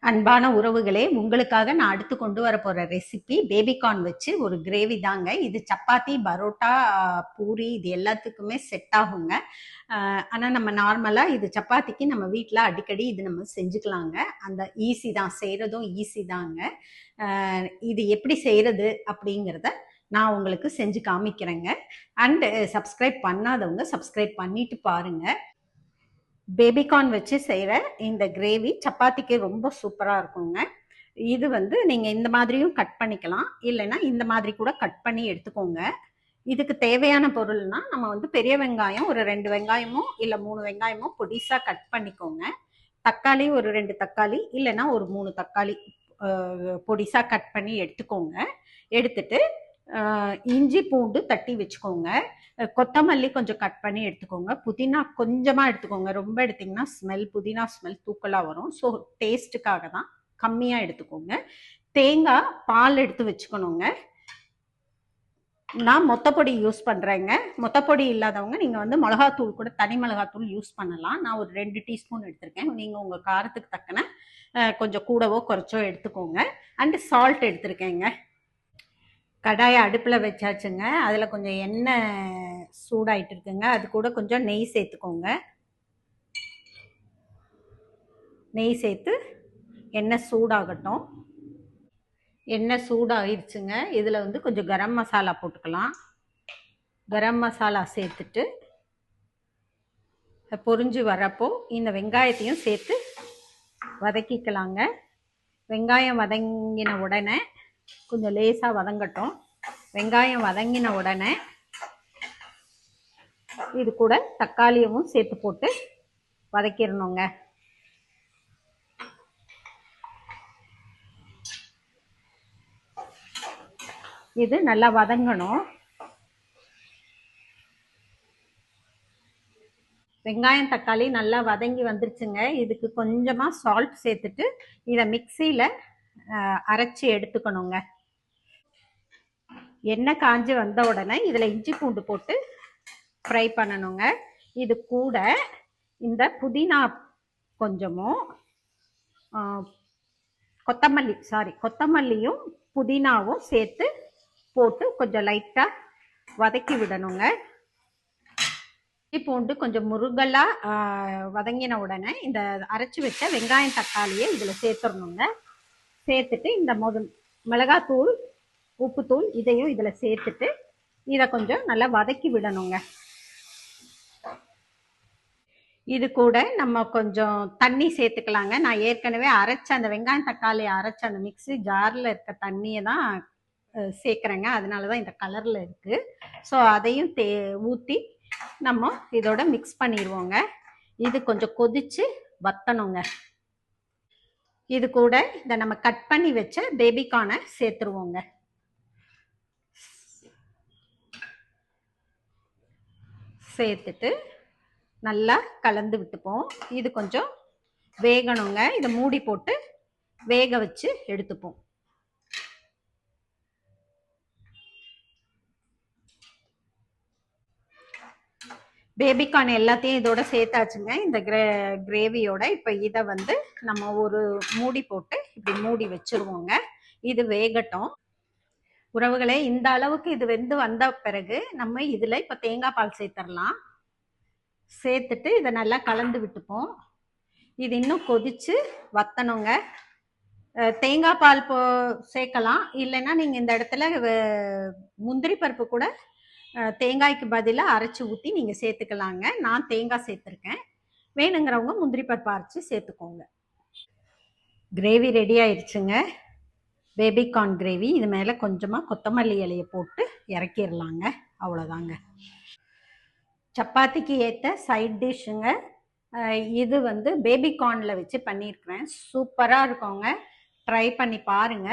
அன்பான உறவுகளே, உங்களுக்காக நான் அடுத்து கொண்டு வர போற ரெசிபி பேபிகார்ன் வச்சு ஒரு கிரேவி தாங்க. இது சப்பாத்தி, பரோட்டா, பூரி இது எல்லாத்துக்குமே செட் ஆகுங்க. ஆனா நம்ம நார்மலா இது சப்பாத்திக்கு நம்ம வீட்டில் அடிக்கடி இது நம்ம செஞ்சுக்கலாங்க. அந்த ஈஸி தான், செய்யறதும் ஈஸி தாங்க. இது எப்படி செய்யறது அப்படிங்கிறத நான் உங்களுக்கு செஞ்சு காமிக்கிறேங்க. அண்ட் சப்ஸ்கிரைப் பண்ணாதவங்க சப்ஸ்கிரைப் பண்ணிட்டு பாருங்க. பேபிகார்ன் வச்சு செய்கிற இந்த கிரேவி சப்பாத்திக்கு ரொம்ப சூப்பராக இருக்குங்க. இது வந்து நீங்கள் இந்த மாதிரியும் கட் பண்ணிக்கலாம், இல்லைன்னா இந்த மாதிரி கூட கட் பண்ணி எடுத்துக்கோங்க. இதுக்கு தேவையான பொருள்னா நம்ம வந்து பெரிய வெங்காயம் ஒரு 2 வெங்காயமோ இல்லை 3 வெங்காயமோ பொடிசாக கட் பண்ணிக்கோங்க. தக்காளி ஒரு 2 தக்காளி இல்லைன்னா ஒரு 3 தக்காளி பொடிசாக கட் பண்ணி எடுத்துக்கோங்க. எடுத்துட்டு இஞ்சி பூண்டு தட்டி வச்சுக்கோங்க. கொத்தமல்லி கொஞ்சம் கட் பண்ணி எடுத்துக்கோங்க. புதினா கொஞ்சமாக எடுத்துக்கோங்க, ரொம்ப எடுத்திங்கன்னா புதினா ஸ்மெல் தூக்கலாக வரும். ஸோ டேஸ்ட்டுக்காக தான் கம்மியாக எடுத்துக்கோங்க. தேங்காய் பால் எடுத்து வச்சுக்கணுங்க. நான் மொத்தப்பொடி யூஸ் பண்ணுறேங்க. மொத்தப்பொடி இல்லாதவங்க நீங்கள் வந்து மிளகாத்தூள் கூட தனி மிளகாத்தூள் யூஸ் பண்ணலாம். நான் ஒரு 2 டீஸ்பூன் எடுத்திருக்கேன். நீங்கள் உங்கள் காரத்துக்கு தக்கன கொஞ்சம் கூடவோ குறைச்சோ எடுத்துக்கோங்க. அண்டு சால்ட் எடுத்திருக்கேங்க. கடாயை அடுப்பில் வச்சாச்சுங்க. அதில் கொஞ்சம் எண்ணெய் சூடாயிட்டு இருக்குங்க. அது கூட கொஞ்சம் நெய் சேர்த்துக்கோங்க. நெய் சேர்த்து எண்ணெய் சூடாகட்டும். எண்ணெய் சூடாகிடுச்சுங்க. இதில் வந்து கொஞ்சம் கரம் மசாலா போட்டுக்கலாம். கரம் மசாலா சேர்த்துட்டு பொரிஞ்சு வரப்போ இந்த வெங்காயத்தையும் சேர்த்து வதக்கிக்கலாங்க. வெங்காயம் வதங்கின உடனே கொஞ்சம் லேசாக வதங்கட்டும். வெங்காயம் வதங்கின உடனே இது கூட தக்காளியவும் சேர்த்து போட்டு வதக்கிடணுங்க. இது நல்லா வதங்கணும். வெங்காயம் தக்காளி நல்லா வதங்கி வந்துருச்சுங்க. இதுக்கு கொஞ்சமாக சால்ட் சேர்த்துட்டு இதை மிக்சியில் அரைச்சி எடுத்துக்கணுங்க. எண்ணெய் காஞ்சி வந்த உடனே இதில் இஞ்சி பூண்டு போட்டு ஃப்ரை பண்ணணுங்க. இது கூட இந்த புதினா கொஞ்சமும் கொத்தமல்லியும் புதினாவும் சேர்த்து போட்டு கொஞ்சம் லைட்டாக வதக்கி விடணுங்க. இஞ்சி பூண்டு கொஞ்சம் முருகலாக வதங்கின உடனே இந்த அரைச்சி வச்ச வெங்காயம் தக்காளியை இதில் சேர்த்துடணுங்க. சேர்த்துட்டு இந்த மிளகாத்தூள் உப்புத்தூள் இதையும் இதில் சேர்த்துட்டு இதை கொஞ்சம் நல்லா வதக்கி விடணுங்க. இது கூட நம்ம கொஞ்சம் தண்ணி சேர்த்துக்கலாங்க. நான் ஏற்கனவே அரைச்ச அந்த வெங்காயம் தக்காளி அரைச்ச அந்த மிக்ஸி ஜாரில் இருக்க தண்ணியை தான் சேர்க்குறேங்க. அதனால தான் இந்த கலரில் இருக்குது. ஸோ அதையும் ஊற்றி நம்ம இதோட மிக்ஸ் பண்ணிடுவோங்க. இது கொஞ்சம் கொதித்து வத்தணுங்க. இது கூட இந்த நம்ம கட் பண்ணி வச்ச பேபிகார்னை சேர்த்துருவோங்க. சேர்த்துட்டு நல்லா கலந்து விட்டுப்போம். இது கொஞ்சம் வேகணுங்க. இதை மூடி போட்டு வேக வச்சு எடுத்துப்போம். பேபிகார்ன் எல்லாத்தையும் இதோட சேர்த்தாச்சுங்க இந்த கிரேவியோட. இப்போ இதை வந்து நம்ம ஒரு மூடி போட்டு இப்படி மூடி வச்சிருவோங்க. இது வேகட்டும். உறவுகளே, இந்த அளவுக்கு இது வெந்து வந்த பிறகு நம்ம இதில் இப்போ தேங்காய் பால் சேர்த்துடலாம். சேர்த்துட்டு இதை நல்லா கலந்து விட்டுப்போம். இது இன்னும் கொதிச்சு வத்தணுங்க. தேங்காய் பால் சேர்க்கலாம், இல்லைன்னா நீங்கள் இந்த இடத்துல முந்திரி பருப்பு கூட தேங்காய்க்கு பதிலாக அரைச்சி ஊற்றி நீங்கள் சேர்த்துக்கலாங்க. நான் தேங்காய் சேர்த்துருக்கேன். வேணுங்கிறவங்க முந்திரி பருப்பு அரைச்சி சேர்த்துக்கோங்க. கிரேவி ரெடி ஆயிடுச்சுங்க. Baby corn gravy. இது மேலே கொஞ்சமாக கொத்தமல்லி இலையை போட்டு இறக்கிடலாங்க. அவ்வளோதாங்க. சப்பாத்திக்கு ஏற்ற சைட் டிஷ்ஷுங்க. இது வந்து பேபிகார்னில் வச்சு பண்ணியிருக்கிறேன். சூப்பராக இருக்குங்க. ட்ரை பண்ணி பாருங்கள்.